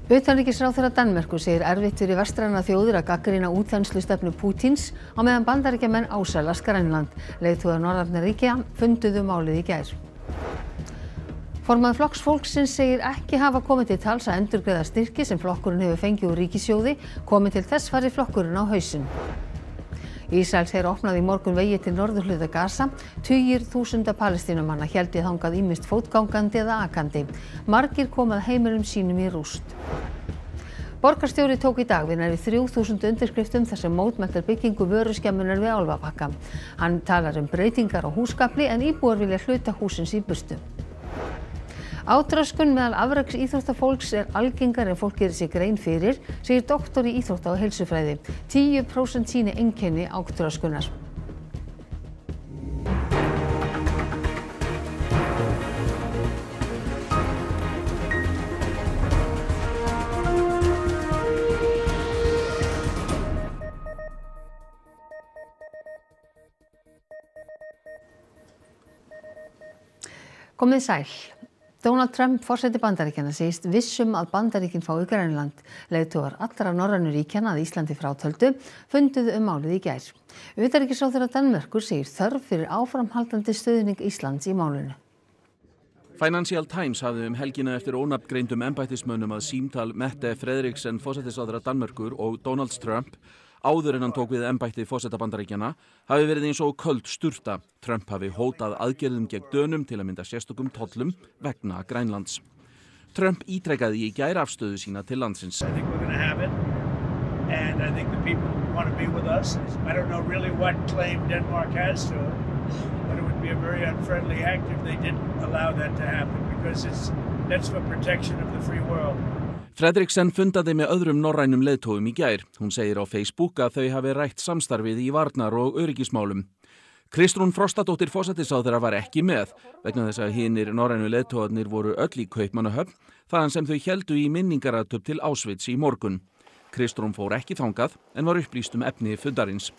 Utanríkisráðherra Danmerkur segir erfitt fyrir vestrænar þjóðir að gagnrýna útþenslustefnu Pútíns á meðan Bandaríkjamenn ásælast Grænland. Leiðtogar norrænna ríkja funduðu málið í gær. Formaður Flokks fólksins segir ekki hafa komið til tals að endurgreiða styrki sem flokkurinn hefur fengið úr ríkissjóði, komi til þess fari flokkurinn á hausinn. Ísraelsher opnaði í morgun vegi til norðurhluta Gaza. Tugir þúsunda Palestínumanna héldu þangað ýmist fótgangandi eða akandi. Margir komu að heimilum sínum í rúst. Borgarstjóri tók í dag við nærri 3000 undirskriftum þar sem mótmælt byggingu vöruskemmunar við Álfabakka. Hann talar breytingar á húsgafli en íbúar vilja hluta húsins í burtu. Átröskun meðal afreksíþróttafólks algengari en fólk gerir sér grein fyrir, segir doktor í íþrótta- og heilsufræði. 10% sýni einkenni átröskunar. Komið sæl. Donald Trump, forseti Bandaríkjanna, segist viss að Bandaríkin fái Grænland. Leiðtogar allra norrænu ríkjanna að Íslandi frátöldu funduðu málið í gær. Utanríkisráðherra Danmerkur segir þörf fyrir áframhaldandi stuðning Íslands í málinu. Financial Times hafði helgina eftir ónafngreindum embættismönnum að símtal Mette Frederiksen, forsætisráðherra Danmerkur, og Donald Trump áður en hann tók við embætti forseta Bandaríkjanna hafi verið eins og köld sturta. Trump hafi hótað aðgerðum gegn Dönum til að mynda sérstökum tollum vegna Grænlands. Trump ítrekaði í gær afstöðu sína til landsins. I think we're going to have it, and I think the people want to be with us. I don't know really what claim Denmark has to it, but it would be a very unfriendly act if they didn't allow that to happen, because that's for protection of the free world. Frederiksen fundaði með öðrum norrænum leiðtogum í gær. Hún segir á Facebook að þau hafi rætt samstarfið í varnar- og öryggismálum. Kristrún Frostadóttir forsætisráðherra var ekki með vegna þess að hinir norrænu leiðtogarnir voru öll í Kaupmannahöfn þaðan sem þau héldu í minningarathöfn til Auschwitz í morgun. Kristrún fór ekki þangað en var upplýst efni fundarins.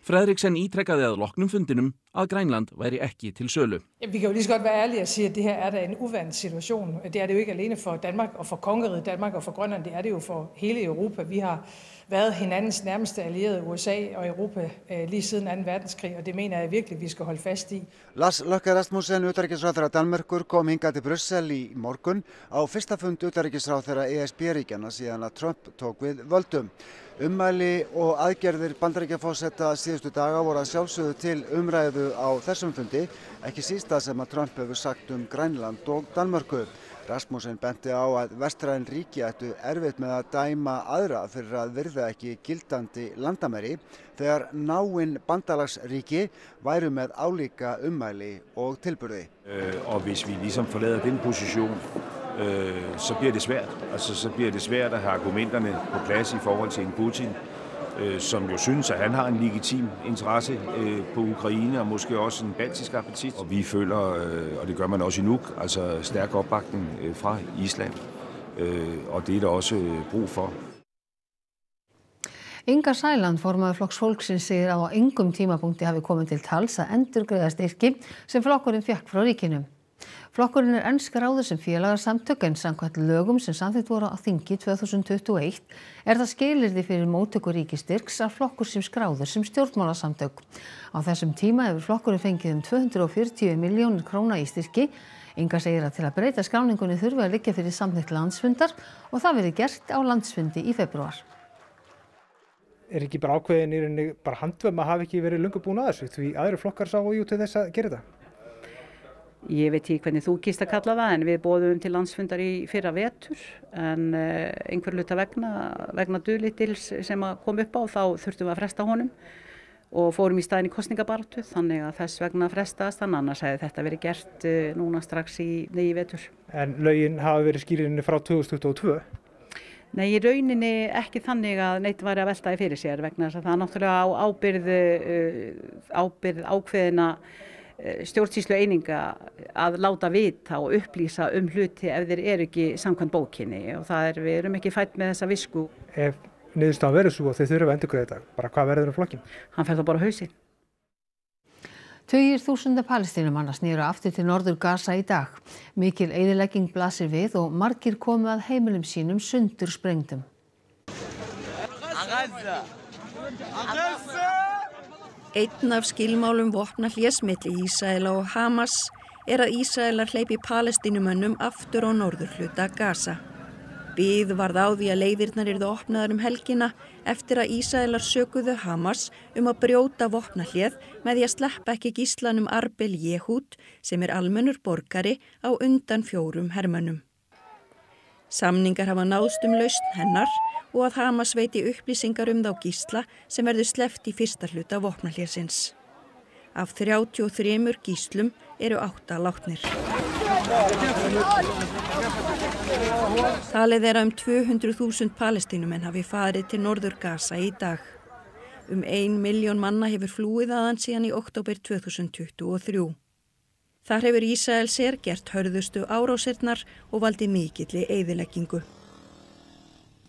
Frederiksen ítrekkaði að loknum fundinum að Grænland væri ekki til sölu. Vi kan jo lige så godt være ærlige og sige, at det her er da en uvant situation. Det er det jo ikke alene for Danmark og for kongeriget Danmark og for Grønland, det er det jo for hele Europa. Vi har været hinandens nærmeste allierede, USA og Europa, lige siden 2. verdenskrig, og det mener jeg virkelig, vi skal holde fast i. Lars Løkke Rasmussen, utanríkisráðherra Danmerkur, kom hingað til Brussel í morgun á fyrsta fund utanríkisráðherra ESB-ríkjanna síðan að Trump tók við völdum. Ummæli og aðgerðir Bandaríkjaforseta síðustu daga voru að sjálfsögðu til umræðu á þessum fundi, ekki síst það sem að Trump hefur sagt Grænland og Danmörku. Rasmussen benti á að vestræn ríki ættu erfitt með að dæma aðra fyrir að virða ekki gildandi landamæri þegar náin bandalagsríki væru með álíka ummæli og tilburði. Og hvis vi ligesom forlader den position, så bliver det svært. Altså så bliver det svært at have argumenterne på plads i forhold til en Putin, som jo synes, at han har en legitim interesse på Ukraine og måske også en baltisk appetit. Og vi føler, og det gør man også i Nuuk, altså stærk opbakning fra Island, og det er der også brug for. Inga Sæland, formaður Flokks fólksins, segir að á engum tímapunkti hafi komið til tals að endurgreiða styrki sem flokkurinn fékk frá ríkinu. Flokkurinn enn skráður sem félagasamtök en samkvæmt lögum sem samþykkt voru á þingi 2021 það skilyrði fyrir móttöku ríkisstyrks að flokkur sem skráður sem stjórnmálasamtök. Á þessum tíma hefur flokkurinn fengið 240 milljónir króna í styrki. Inga segir að til að breyta skráningunni þurfi að liggja fyrir samþykkt landsfundar og það verið gert á landsfundi í febrúar. Ekki bara ákveðin í rauninni bara handvömm að hafa ekki verið löngu búin að þessu því aðrir flokkar sáu jú til þess að gera þetta? Ég veit ekki hvernig þú kýst að kalla það en við boðum til landsfundar í fyrra vetur en einhver hluta vegna dulítils sem kom upp á þá þurftum við að fresta honum og fórum í staðinn í kosningabaráttu þannig að þess vegna frestaðist hann annars hefði þetta verið gert núna strax í vetur. En lögin hafa verið skilyrðinni frá 2022? Nei, í rauninni ekki þannig að neitt væri að velta í fyrir sér vegna þess að það er náttúrulega á ábyrgð ákveðina stjórnsýslu eininga að láta vita og upplýsa hluti ef þeir eru ekki samkvæmt bókinni og við erum ekki fædd með þessa visku. Ef niðurstaðan verður svo og þeir þurfa að endurgreiða þetta, bara hvað verður flokkin? Hann fer þá bara á hausinn. Tugir þúsunda Palestínumanna snéru aftur til norður Gaza í dag. Mikil eyðilegging blasir við og margir komu að heimilum sínum sundur sprengdum. Einn af skilmálum vopnahlés milli Ísraela og Hamas að Ísraelar hleypi Palestínumönnum aftur á norðurhluta Gaza. Bið varð á því að leiðirnar yrðu opnaðar helgina eftir að Ísraelar sökuðu Hamas að brjóta vopnahléð með því að sleppa ekki gíslanum Arbel Yehud sem almennur borgari á undan 4 hermönnum. Samningar hafa náðst lausn hennar og að Hamas veiti upplýsingar þá gísla sem verður sleppt í fyrsta hluta vopnahlésins. Af 33 gíslum eru 8 látnir. Talið að 200.000 Palestínumenn hafi farið til norður Gaza í dag. 1 milljón manna hefur flúið þaðan síðan í október 2023. Þar hefur Ísrael gert hörðustu árásirnar og valdið mikilli eyðileggingu.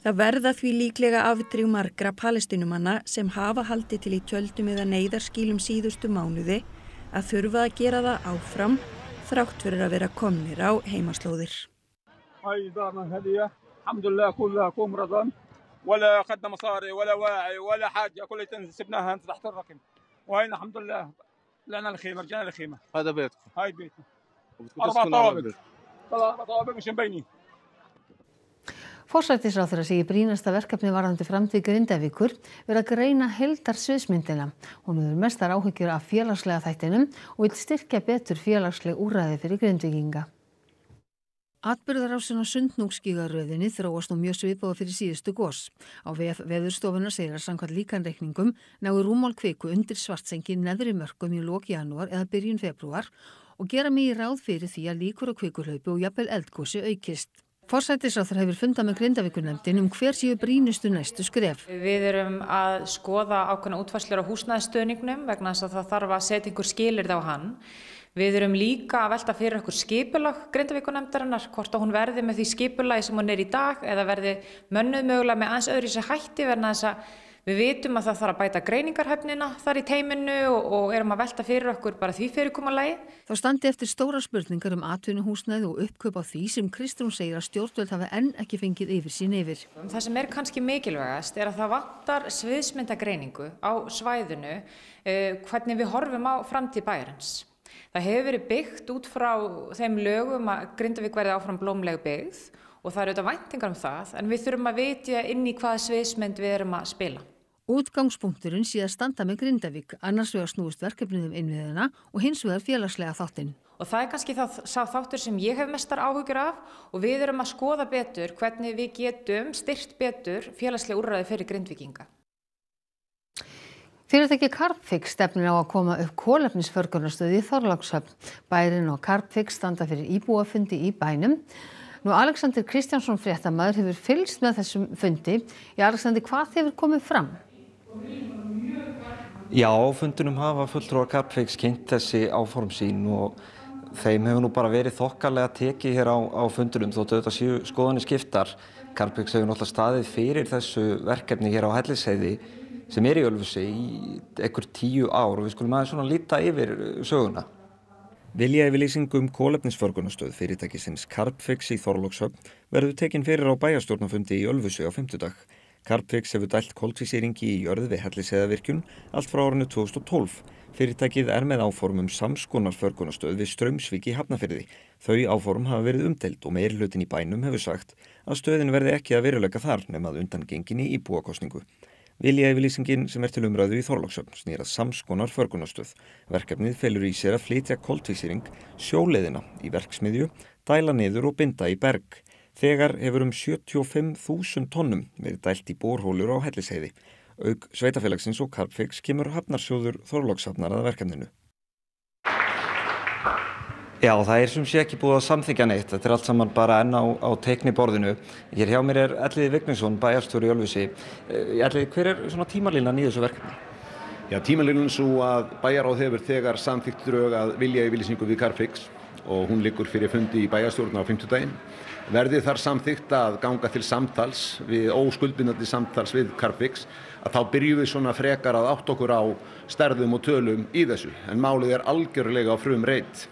Það verða því líklega afdrif margra Palestínumanna sem hafa haldið til í tjöldum eða neyðarskýlum síðustu mánuði að þurfa að gera það áfram þrátt fyrir að vera komnir á heimaslóðir. Forsætisráðherra segir brýnasta verkefni varðandi framtíð Grindavíkur vera að greina heildarsviðsmyndina. Hún hefur mestar áhyggjur af félagslega þættinum og vill styrkja betur félagsleg úrræði fyrir Grindvíkinga. Atburðarásin á Sundhnúksgígaröðinni þróast nú mjög svipað fyrir síðustu gos. Á vef Veðurstofunnar segir að samkvæmt líkanreikningum nái rúmmál kviku undir Svartsengi neðri mörkum í lok janúar eða byrjun febrúar og gera megi ráð fyrir því að líkur á kvikuhlaupi og jafnvel eldgosi aukist. Forsætisráðherra hefur fundað með Grindavíkurnefndin hver séu brýnustu næstu skref. Við erum að skoða ákveðna útfærslur á húsnæðisstuðningnum vegna þess að það þarf að setja einhver skilyrði á hann. Við erum líka að velta fyrir okkur skipulag Grindavíkurnefndarinnar, hvort að hún verði með því skipulagi sem hún í dag eða verði mönnuð mögulega með aðeins öðruvísi hætti vegna þess að við vitum að það þarf að bæta greiningarhæfnina þar í teyminu og erum að velta fyrir okkur bara því fyrirkomulagi. Þá standi eftir stóra spurningar atvinnuhúsnæði og uppkaup á því sem Kristrún segir að stjórnvöld hafi enn ekki fengið yfirsýn yfir. Það sem kannski mikilvægast að það vantar sviðsmyndagreiningu á svæðinu, hvernig við horfum á framtíð bæjarins. Það hefur verið byggt út frá þeim lögum að Grindavík verði áfram blómleg byggð og það eru væntingar það, en við þurfum að vitja inn í hvaða sviðsmynd við erum að spila. Útgangspunkturinn sé að standa með Grindavík, annars vegar snúist verkefnið innviðina og hins vegar félagslega þáttinn. Og það kannski sá þáttur sem ég hef mestar áhyggjur af og við erum að skoða betur hvernig við getum styrkt betur félagslega úrræði fyrir Grindvíkinga. Fyrirtæki Carbfix stefnir á að koma upp kolefnisförgunarstöð í Þorlákshöfn. Bærinn og Carbfix standa fyrir íbúafundi í bænum. Alexander Kristjánsson fréttamaður hefur fylgst með þessum fundi. Alexander, hvað hefur komið fram? Já, á fundinum hafa fulltrúar Carbfix kynnt þessi áform sín og þeim hefur nú bara verið þokkalega tekið hér á fundinum þótt auðvitað séu skoðanir skiptar. Carbfix hefur náttúrulega staðið fyrir þessu verkefni hér á Hellisheiði sem í Ölfusi í einhver 10 ár og við skulum aðeins svona líta yfir söguna. Viljayfirlýsing kolefnisförgunarstöð fyrirtækisins Carbfix í Þorlákshöfn verður tekin fyrir á bæjarstjórnarfundi í Ölfusi á fimmtudag. Carbfix hefur dælt koltvísýringi í jörð við Hellisheiðarvirkjun allt frá árinu 2012. Fyrirtækið með áform samskonar förgunarstöð við Straumsvík í Hafnarfirði. Þau áform hafa verið umdeild og meirihlutinn í bænum hefur sagt að stöðin verði ekki að veruleika þar nema að undangenginni íbúakosningu. Viljayfirlýsingin sem til umræðu í Þorlákshöfn snýr að samskonar förgunarstöð. Verkefnið felur í sér að flytja koltvísýring sjóleiðina í verksmiðju, dæla niður og binda í berg. Þegar hefur 75.000 tonnum verið dælt í borhólur á Hellisheiði. Auk sveitafélagsins og Carbfix kemur hafnarsjóður Þorlákshafnar að verkefninu. Já, það sem sé ekki búið að samþykkja neitt. Þetta allt saman bara enn á teikniborðinu. Hér hjá mér Elliði Vignisson, bæjarstjóri í Ölfusi. Elliði, hver svona tímalínan í þessu verkefni? Já, tímalínan svo að bæjarráð hefur þegar samþykkt drög að viljayfirlýsingu við Carbfix og hún liggur fyrir fundi í bæjarstjórn á fimmtudaginn. Verði þar samþykkt að ganga til samtals, óskuldbindandi samtals við Carbfix, að þá byrjum við svona frekar að átta okkur á stærðum og tölum í þessu. En málið algjörlega á frumreit.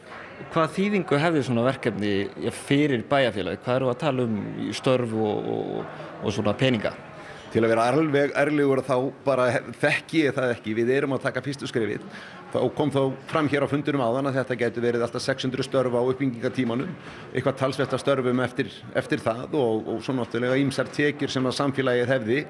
Hvað þýðingu hefði svona verkefni fyrir bæjarfélagið? Hvað eru að tala störf og svona peninga? Til að vera alveg ærlegur þá bara þekki ég það ekki. Við erum að taka fyrstu skrefið. Þá kom fram hér á fundinum áðan að þetta gæti verið alltaf 600 störf á uppbyggingatímanum. Eitthvað talsvert af störfum eftir það og svo náttúrulega ýmsar tekjur sem að samfélagið hefði.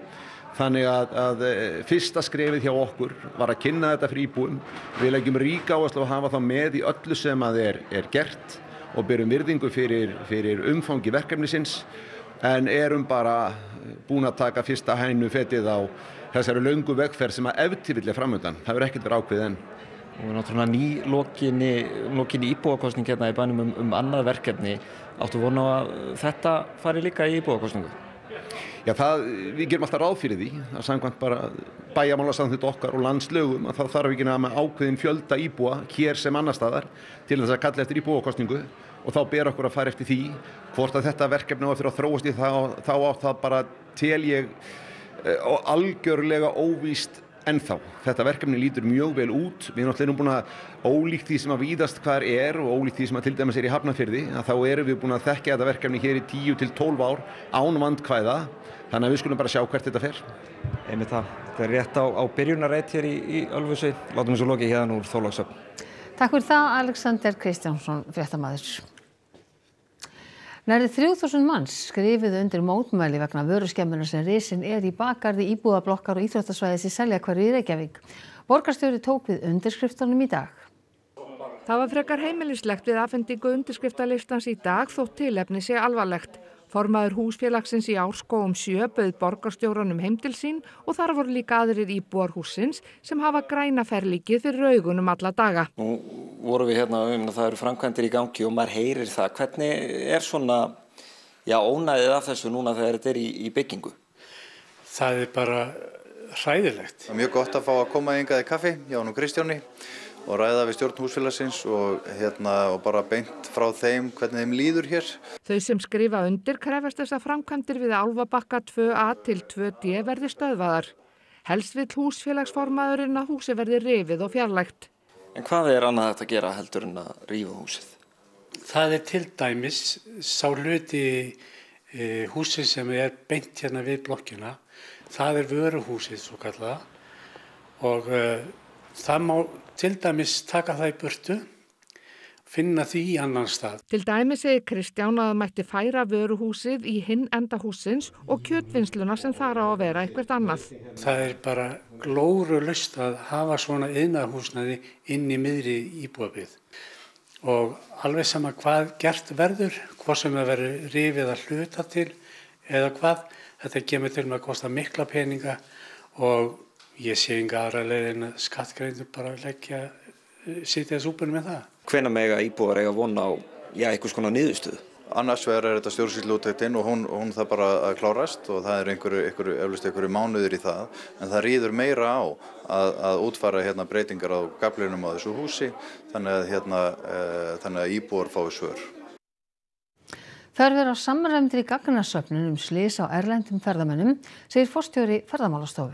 Þannig að fyrsta skrefið hjá okkur var að kynna þetta fyrir íbúum. Við leggjum ríka áherslu að hafa það með í öllu sem að er gert og berum virðingu fyrir umfangi verkefnisins, en erum bara búin að taka fyrsta hænufetið á þessari löngu vegferð sem að ef til vill framöndan. Það hefur ekkert verið ákveðið enn. Og náttúrulega lokinni íbúakosning hérna í bænum annað verkefni. Áttu vona á að þetta fari líka í íbúakosningu? Já, við gerum alltaf ráð fyrir því að samkvæmt bara bæjarmálasamþykkt okkar og landslögum að það þarf ekki með ákveðin fjölda íbúa hér sem annar staðar til þess að kalla eftir íbúakosningu og þá ber okkur að fara eftir því hvort að þetta verkefni á eftir að þróast í þá á það bara tel ég algjörlega óvíst ennþá. Þetta verkefni lítur mjög vel út. Við erum náttúrulega búin að ólíkt því sem að víðast hvar og ólíkt því sem að til dæmis í Hafnarfirði, að þá erum við búin að þekkja þetta verkefni hér í 10 til 12 ár án vandkvæða. Þannig að við skulum bara sjá hvert þetta fer. Einmitt það. Þetta rétt á byrjunarreit hér í Ölfusi. Látum við svo lokið hérna úr Þorlákshöfn. Takk fyrir það, Alexander Kristjánsson, fréttamaður. Nærri 3000 manns skrifuðu undir mótmæli vegna vöruskemmunar sem risin í bakgarði íbúðablokkar og íþróttasvæðis í Seljakverfi í Reykjavík. Borgarstjóri tók við undirskriftunum í dag. Það var frekar heimilislegt við afhendingu undirskriftalistans í dag þótt tilefni sé alvarlegt. Formaður húsfélagsins í Árskógum 7 bauð borgarstjóranum heim til sín og þar voru líka aðrir íbúar hússins sem hafa græna ferlíkið fyrir augunum alla daga. Nú vorum við hérna að það eru framkvæmdir í gangi og maður heyrir það. Hvernig svona ónæðið af þessu núna þegar þetta í byggingu? Það bara hræðilegt. Mjög gott að fá að koma hingað í kaffi hjá Kristjáni og ræða við stjórn húsfélagsins og bara beint frá þeim hvernig þeim líður hér. Þau sem skrifa undir krefjast þess að framkvæmdir við Álfabakka 2A til 2D verði stöðvaðar. Helst vill húsfélagsformaðurinn að húsið verði rifið og fjarlægt. En hvað annað hægt að gera heldur en að rífa húsið? Það til dæmis sá hluti húsið sem beint hérna við blokkina. Það vöruhúsið svo kallaða og það má til dæmis taka það í burtu, finna því í annan stað. Til dæmis segir Kristján að mætti færa vöruhúsið í hinn enda hússins og kjötvinnsluna sem þar á að vera eitthvað annað. Það bara glórulaust að hafa svona iðnaðarhúsnæði inn í miðri íbúðabyggð. Og alveg sama hvað gert verður, hvort sem það verður rifið að hluta til eða hvað, þetta kemur til með að kosta mikla peninga og ég sé enga aðra leið en að skattgreiðendur bara sitja súpunni með það. Hvenær mega íbúar eiga von á einhvers konar niðurstöðu? Annars vegar þetta stjórnsýsluúttektin og hún það bara að klárast og það einhverju mánuður í það, en það ríður meira á að útfæra breytingar á gaflinum á þessu húsi, þannig að íbúar fái svör. Þörf á samræmdri gagnasöfnun slys á erlendum ferðamönnum, segir forstjóri Ferðamálastofu.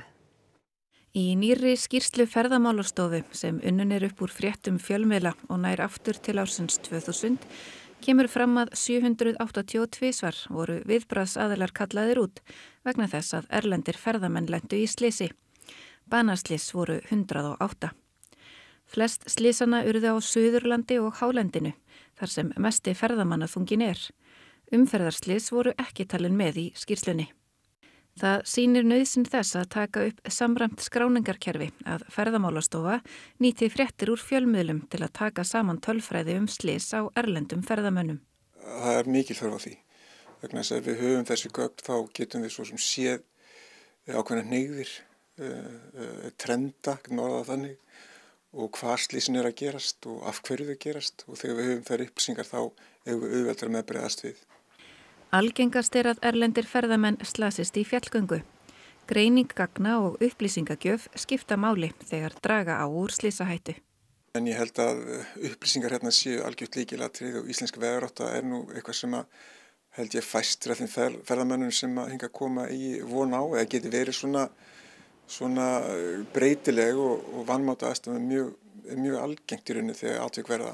Í nýrri skýrslu Ferðamálastofu sem unnin upp úr fréttum fjölmiðla og nær aftur til ársins 2000 kemur fram að 782 voru viðbragðsaðilar kallaðir út vegna þess að erlendir ferðamenn lentu í slysi. Banaslys voru 108. Flest slysana urðu á Suðurlandi og Hálendinu, þar sem mesti ferðamannaþungin Umferðarslys voru ekki talin með í skýrslunni. Það sýnir nauðsyn þess að taka upp samræmt skráningarkerfi að Ferðamálastofa nýti fréttir úr fjölmiðlum til að taka saman tölfræði slys á erlendum ferðamönnum. Það mikil þörf á því. Vegna þess að við höfum þessi gögn þá getum við svo sem séð ákveðnar hneigðir, trenda, orðað þannig, og hvað slysin að gerast og af hverju þau gerast og þegar við höfum þær upplýsingar þá eigum við auðveldara með að bregðast við. Algengast að erlendir ferðamenn slasist í fjallgöngu. Greining gagna og upplýsingagjöf skipta máli þegar draga á úr slysahættu. En ég held að upplýsingar hérna séu algjört lykilatriði og íslensk veðurátta nú eitthvað sem að held ég fæstir af þeim ferðamönnum sem að hingað koma í von á eða geti verið svona breytileg og vanmáta aðstæðum mjög algengt í rauninni þegar átök verða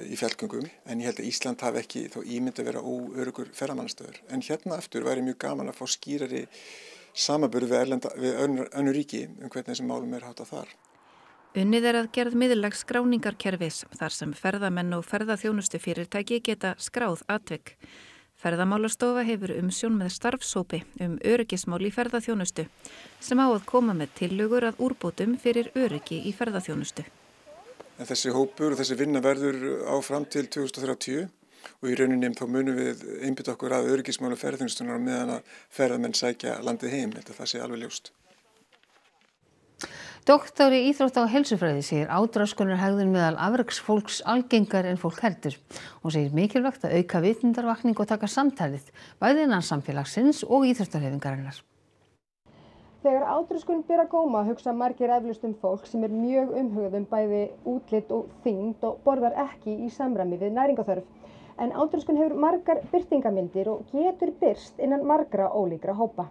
í fjallgöngum. En ég held að Ísland hafi ekki þá ímynd að vera óöruggur ferðamannastöður. En hérna aftur væri mjög gaman að fá skýrari samanburð við önnur ríki hvernig þessum málum háttað þar. Unnið að gerð miðlægs skráningarkerfis þar sem ferðamenn og ferðaþjónustufyrirtæki geta skráð atvik. Ferðamálastofa hefur umsjón með starfshópi öryggismál í ferðaþjónustu sem á að koma með tillögur að úrbótum fyrir öryggi í ferðaþjónustu. En þessi hópur og þessi vinna verður áfram til 2030 og í rauninni þá munum við einbytta okkur að öryggismálum ferðaþjónustunar á meðan að ferðamenn sækja landið heim. Það sé alveg ljóst. Doktor í íþrótta- og heilsufræði segir átröskunarhegðun meðal afreksfólks algengar en fólk heldur. Hún segir mikilvægt að auka vitundarvakning og taka samtalið, bæði innan samfélagsins og íþróttahreyfingarinnar. Þegar átröskun ber að góma hugsa margir eflaust fólk sem mjög umhugað bæði útlit og þyngd og borðar ekki í samræmi við næringarþörf. En átröskun hefur margar birtingamyndir og getur birst innan margra ólíkra hópa.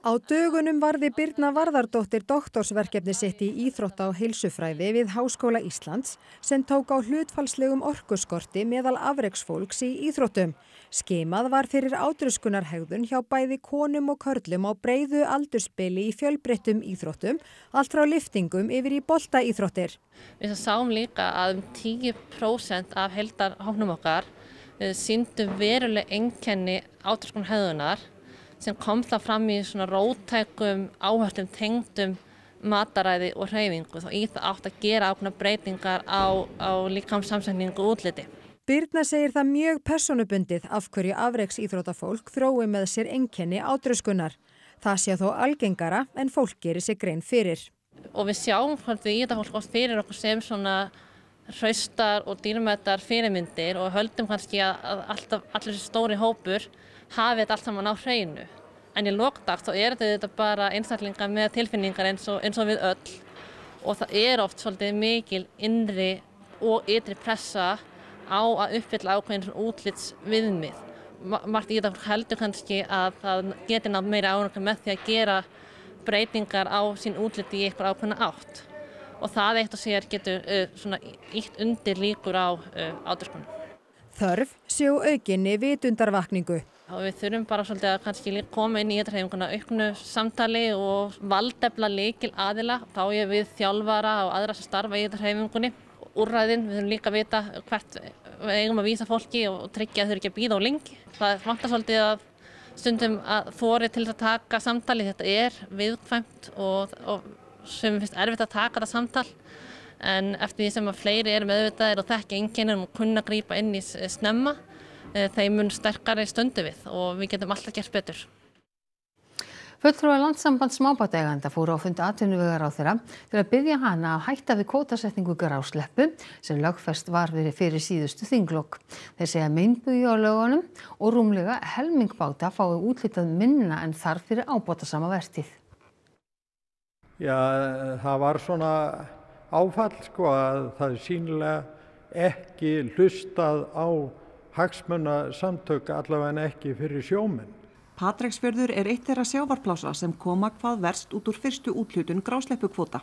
Á dögunum varði Birna Varðardóttir doktorsverkefni sitt í íþrótta- og heilsufræði við Háskóla Íslands sem tók á hlutfallslegum orkuskorti meðal afreksfólks í íþróttum. Skimað var fyrir átröskunarhegðun hjá bæði konum og körlum á breiðu aldursbili í fjölbreyttum íþróttum, allt frá lyftingum yfir í boltaíþróttir. Við sáum líka að 10% af heildarhópnum okkar sýndu veruleg einkenni átröskunarhegðunar sem kom það fram í svona róttækum áherslum tengdum mataræði og hreyfingu. Þá í það átt að gera ákveðnar breytingar á líkamssamsetningu og útliti. Birna segir það mjög persónubundið af hverju afreksíþróttafólk þrói með sér einkenni átröskunar. Það sé þó algengara en fólk gerir sig grein fyrir. Og við sjáum hvernig íþróttafólk fyrir okkur sem svona hraustar og dýrmætar fyrirmyndir og höldum kannski að allir þessi stóri hópur hafi þetta allt saman á hreinu. En í lokdags þá þetta bara einstaklingar með tilfinningar eins og við öll. Og það oft svolítið mikil innri og ytri pressa á að uppfylla ákveðin útlitsviðmið. Margt í þetta heldur kannski að það geti náð meira árangur með því að gera breytingar á sín útliti í eitthvað ákveðna átt. Og það eitt og sér getur svona ítt undir líkur á átröskun. Þörf sé á aukinni vitundarvakningu. Og við þurfum bara svolítið að kannski koma inn í íþróttahreyfinguna auknu samtali og valdefla lykil aðila. Þá við þjálfara og aðra sem starfa í íþróttahreyfingunni. Úrræðin, við þurfum líka að vita hvert við eigum að vísa fólki og tryggja að þau ekki að bíða á lengi. Það vantar svolítið að stundum að þori til að taka samtali. Þetta viðkvæmt og sem finnst erfitt að taka þetta samtal. En eftir því sem að fleiri meðvitaðir og þekkja einkennum og kunna grípa inn í snemma, þeim mun sterkari stundu við og við getum alltaf gert betur. Fulltrúar Landssambands smábátaeigenda fóru á fund atvinnuvegaráðherra til að biðja hana að hætta við kvótasetningu grásleppu sem lögfest var fyrir síðustu þinglok. Þeir segja meinbugi á lögunum og rúmlega helming báta fái útlitað minna en þarf fyrir ábótasama vertíð. Já, það var svona áfall að það sýnilega ekki hlustað á hagsmunasamtök, allavega ekki fyrir sjómenn. Patreksfjörður eitt þeirra sjávarplása sem koma hvað verst út úr fyrstu úthlutun grásleppukvóta.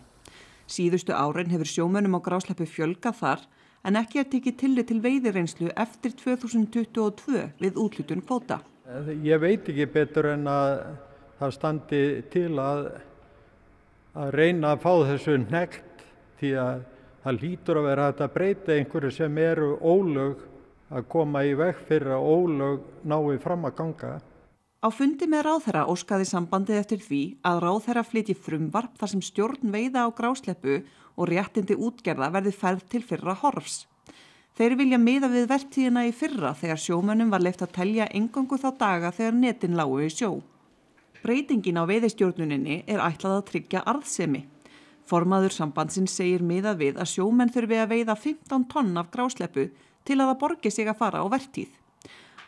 Síðustu árin hefur sjómönnum á grásleppu fjölgað þar en ekki tekið tillit til veiðireynslu eftir 2022 við úthlutun kvóta. Ég veit ekki betur en að það standi til að reyna að fá þessu hnekkt því að það hlýtur að vera hægt að breyta einhverju sem eru ólög að koma í veg fyrir að ólög nái fram að ganga. Á fundi með ráðherra óskaði sambandið eftir því að ráðherra flytji frumvarp þar sem stjórn veiða á grásleppu og réttindi útgerða verði færð til fyrra horfs. Þeir vilja miða við vertíðina í fyrra þegar sjómönnum var leyft að telja eingöngu þá daga þegar netin lágu í sjó. Breytingin á veiðistjórnuninni ætlað að tryggja arðsemi. Formaður sambandsins segir miðað við að sjómenn þurfi að veiða 15 tonn af grásleppu til að það borgi sig að fara á vertíð.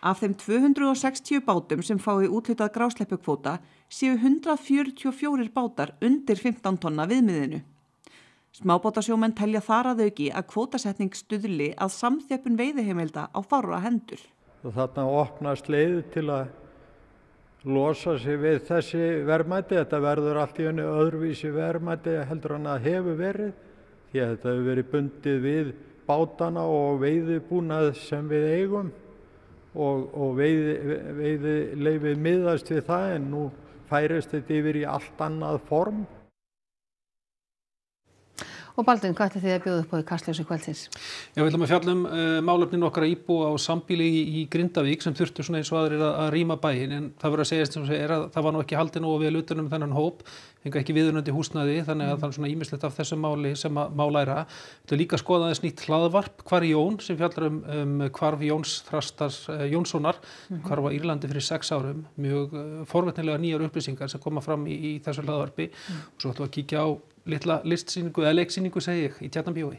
Af þeim 260 bátum sem fái úthlutað grásleppukvóta séu 144 bátar undir 15 tonna viðmiðinu. Smábátasjómenn telja þar að auki að kvótasetning stuðli að samþjöppun veiðiheimilda á fárra hendur. Þarna opnast leið til að losa sig við þessi verðmæti. Þetta verður allt í einu öðruvísi verðmæti heldur en að hefur verið. Því að þetta hefur verið bundið við bátana og veiðibúnað sem við eigum og veiðileyfið miðast við það, en nú færist þetta yfir í allt annað form. Og Baldvin, hvað ætlið þið að bjóða upp á í Kastljósi kvöldsins? Já, við ætlum að fjalla málefnin okkar íbúa á sambýli í Grindavík sem þurftu svona eins og aðrir að rýma bæinn, en það verður að segja sem segir að það var nú ekki haldið nógu vel utan þennan hóp, fengu ekki viðunandi húsnæði, þannig að það er svona ýmislegt af þessu máli sem má læra. Þetta líka skoða þess nýtt hlaðvarp, Hvar Jón, sem fjallar hvarf Jóns Þrastars Jónssonar, hvarf á Írlandi fyrir 6 árum, mjög forvitnilega nýjar upplýsingar sem koma fram í þessu hlaðvarpi, og svo ætlum við að kíkja á litla listsýningu eða leiksýningu segi ég í Tjarnarbíói.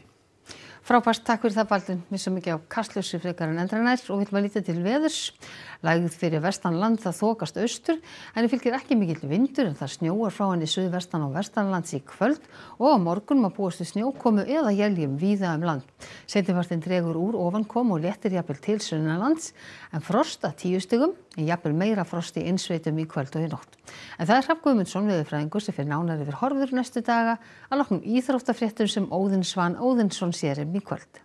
Frábært, takk fyrir það Baldvin. Missum ekki á Kastljósi frekar en endranær og við ætlum að líta til veðurs. Lægð fyrir vestanland, það þokast austur, en fylgir ekki mikill vindur en það snjóar frá henni suðvestan og vestanlands í kvöld og á morgun má búast við snjókomu eða éljum víða land. Seinnipartinn dregur úr ofankomu og léttir jafnvel til sunnanlands, en frost að 10 stigum, en jafnvel meira frost í innsveitum í kvöld og í nótt. En það Hrafn Guðmundsson veðurfræðingur sem fer nánar yfir horfur næstu daga að loknum íþróttafréttum sem Óðinn Svan Óðinsson sér í kvöld.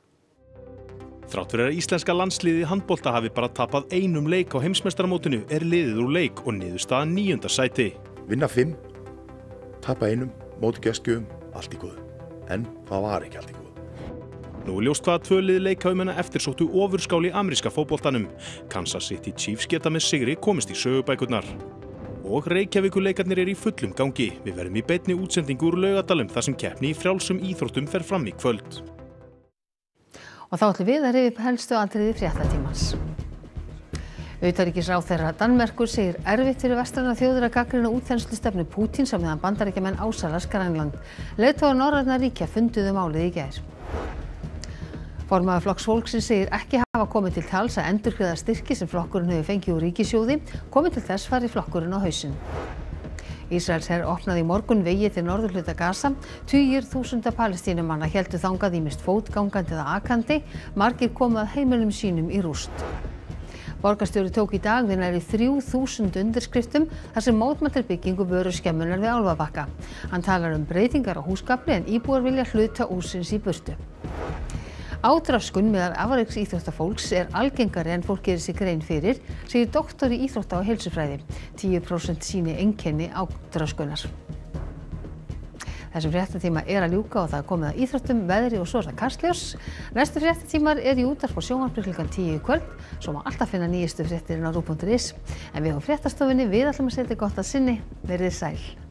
Þrátt fyrir að íslenska landsliðið í handbolta hafi bara tapað einum leik á heimsmeistaramótinu er liðið úr leik og niðurstaðan 9. sæti. Vinna 5, tapa 1, móti gestgjöfum, allt í góðu. En það var ekki allt í góðu. Nú ljóst hvaða 2 lið leikhaugmenna eftirsóttu ofurskál í ameríska fótboltanum. Kansas City Chiefs geta með sigri komist í sögubækurnar. Og Reykjavíkurleikarnir í fullum gangi. Við verðum í beinni útsendingu úr Laugardalum þar sem keppni í frjálsum íþróttum fer fram í kvöld. Og þá ætlum við að rifja upp helstu atriði fréttatímans. Utanríkisráðherra Danmerkur segir erfitt fyrir vestrænar þjóðir að gagnrýna útþenslustefnu Pútíns á meðan Bandaríkjamenn ásælast Grænland. Leiðtogar norrænna ríkja funduðu málið í gær. Formaður Flokks fólksins segir ekki hafa komið til tals að endurgreiða styrki sem flokkurinn hefur fengið úr ríkissjóði, komið til þess fari flokkurinn á hausinn. Ísraelsher opnaði í morgun vegi til norðurhluta Gaza. Tugir þúsunda Palestínumanna héldu þangað ýmist fótgangandi eða akandi, margir komu að heimilum sínum í rúst. Borgarstjóri tók í dag við nærri 3000 undirskriftum þar sem mótmæltir byggingu vöruskemmunar við Álfabakka. Hann talar breytingar á húsgagni en íbúar vilja hluta hússins í burtu. Átröskun meðal afreksíþróttafólks er algengari en fólk gerir sig grein fyrir, segir doktor í íþrótta- og heilsufræði. 10% sýni einkenni átröskunar. Þessum fréttatíma er að ljúka og það er komið að íþróttum, veðri og svo er það Kastljós. Næstu fréttatímar er í útvarpi og sjónvarpi klukkan 10 í kvöld, svo má alltaf finna nýjustu fréttir á RÚV.is. En við á fréttastofunni, við ætlum að segja þetta gott að sinni, verið sæl.